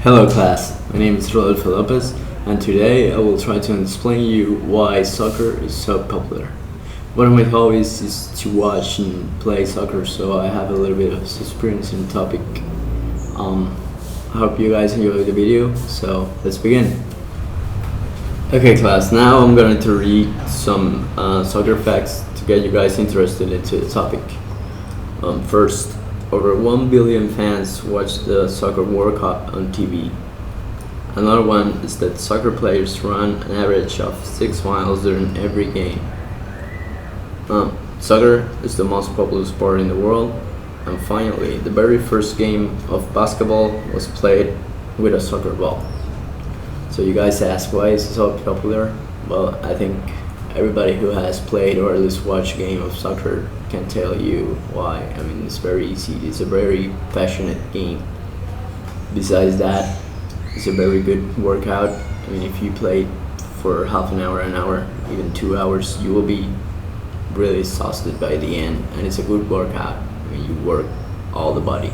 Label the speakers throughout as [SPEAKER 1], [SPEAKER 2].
[SPEAKER 1] Hello class, my name is Rodolfo Lopez and today I will try to explain you why soccer is so popular. One of my hobbies is to watch and play soccer, so I have a little bit of experience in the topic. I hope you guys enjoy the video, so let's begin. Okay class, now I'm going to read some soccer facts to get you guys interested into the topic. First, over 1 billion fans watch the Soccer World Cup on TV. Another one is that soccer players run an average of 6 miles during every game. Soccer is the most popular sport in the world. And finally, the very first game of basketball was played with a soccer ball. So you guys ask, why is it so popular? Well, I think everybody who has played or at least watched a game of soccer can tell you why. I mean, it's very easy. It's a very passionate game. Besides that, it's a very good workout. I mean, if you play for half an hour, even 2 hours, you will be really exhausted by the end, and it's a good workout. I mean, you work all the body.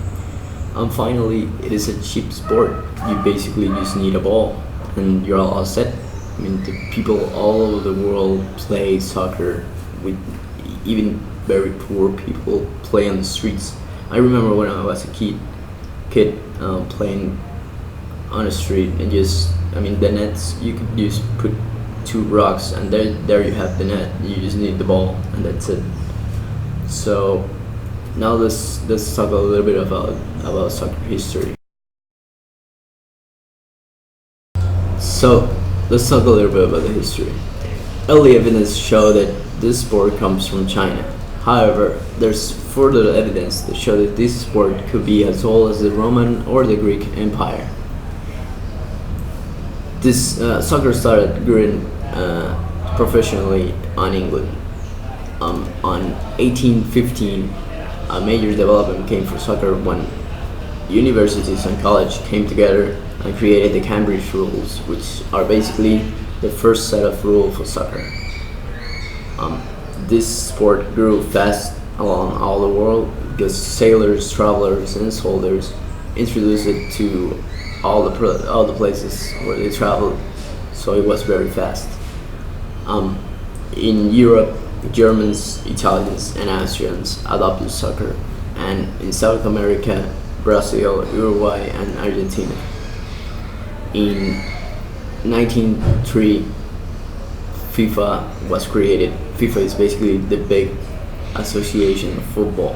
[SPEAKER 1] And finally, it is a cheap sport. You basically just need a ball, and you're all set. I mean, the people all over the world play soccer. With even very poor people play on the streets. I remember when I was a kid playing on the street, and the nets, you could just put 2 rocks and there you have the net. You just need the ball and that's it. So now let's talk a little bit about soccer history. So let's talk a little bit about the history. Early evidence show that this sport comes from China. However, there's further evidence to show that this sport could be as old as the Roman or the Greek Empire. This soccer started growing professionally in England. On 1815, a major development came for soccer when universities and colleges came together and created the Cambridge rules, which are basically the first set of rules for soccer. This sport grew fast along all the world because sailors, travelers, and soldiers introduced it to all the places where they traveled, so it was very fast. In Europe, Germans, Italians, and Austrians adopted soccer, and in South America, Brazil, Uruguay, and Argentina. In 1903, FIFA was created. FIFA is basically the big association of football,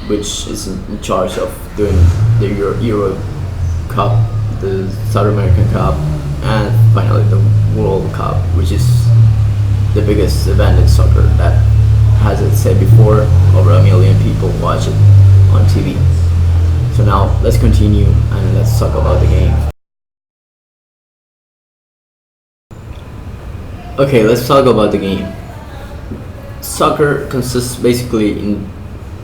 [SPEAKER 1] which is in charge of doing the Euro Cup, the South American Cup, and finally the World Cup, which is the biggest event in soccer that, as I said before, over 1 million people watch it on TV. So now let's continue and let's talk about the game. Okay, let's talk about the game. Soccer consists basically in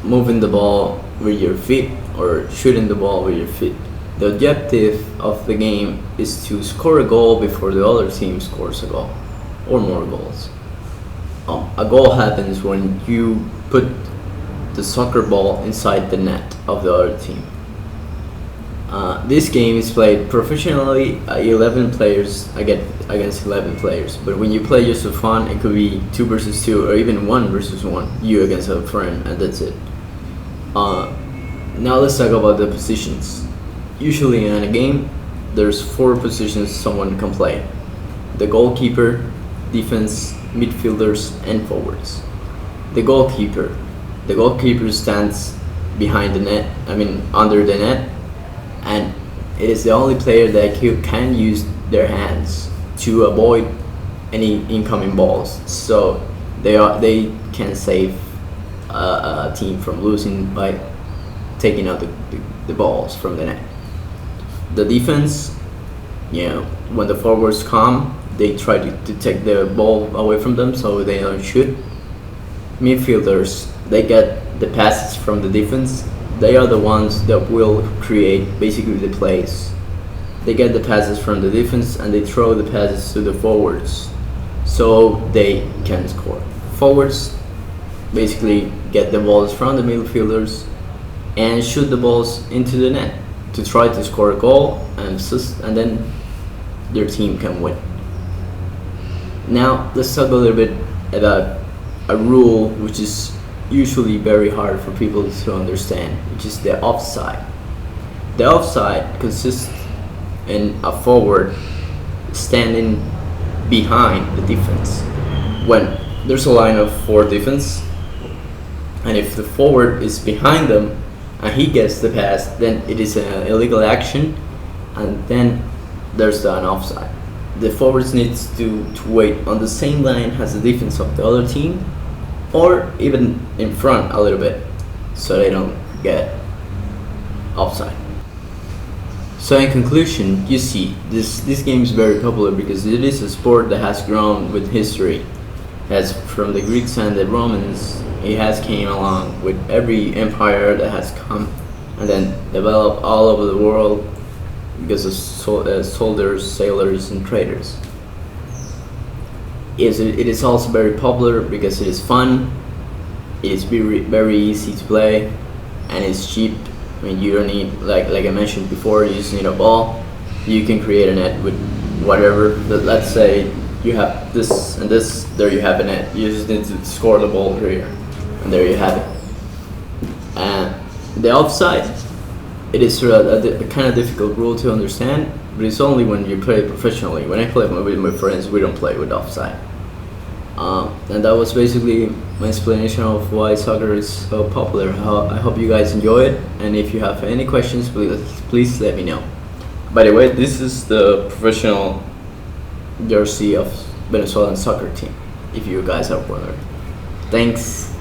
[SPEAKER 1] moving the ball with your feet or shooting the ball with your feet. The objective of the game is to score a goal before the other team scores a goal or more goals. A goal happens when you put the soccer ball inside the net of the other team. This game is played professionally, 11 players against 11 players. But when you play just for fun, it could be 2 versus 2 or even 1 versus 1, you against a friend, and that's it. Now let's talk about the positions. Usually in a game, there's 4 positions someone can play: the goalkeeper, defense, midfielders, and forwards. The goalkeeper stands behind the net, under the net, and it is the only player that can use their hands to avoid any incoming balls, so they can save a team from losing by taking out the balls from the net. The defense, when the forwards come, they try to take the ball away from them so they don't shoot. Midfielders, they get the passes from the defense. They are the ones that will create basically the plays. They get the passes from the defense and they throw the passes to the forwards so they can score. Forwards basically get the balls from the midfielders and shoot the balls into the net. to try to score a goal and then their team can win. Now let's talk a little bit about a rule which is usually very hard for people to understand, which is the offside. The offside consists in a forward standing behind the defense. When there's a line of 4 defense, and if the forward is behind them and he gets the pass, then it is an illegal action, and then there's an offside. The forwards needs to wait on the same line as the defense of the other team, or even in front a little bit, so they don't get offside. So in conclusion, you see, this game is very popular because it is a sport that has grown with history. As from the Greeks and the Romans, it has came along with every empire that has come and then developed all over the world because of soldiers, sailors, and traders. It is also very popular because it is fun, it is very easy to play, and it's cheap. I mean, you don't need, like I mentioned before, you just need a ball. You can create a net with whatever. Let's say you have this and this, there you have a net. You just need to score the ball here, and there you have it. And the offside, it is a kind of difficult rule to understand, but it's only when you play professionally. When I play with my friends, we don't play with offside. And that was basically my explanation of why soccer is so popular. I hope you guys enjoy it, and if you have any questions, please let me know. By the way, this is the professional jersey of Venezuelan soccer team, if you guys are wondering. Thanks.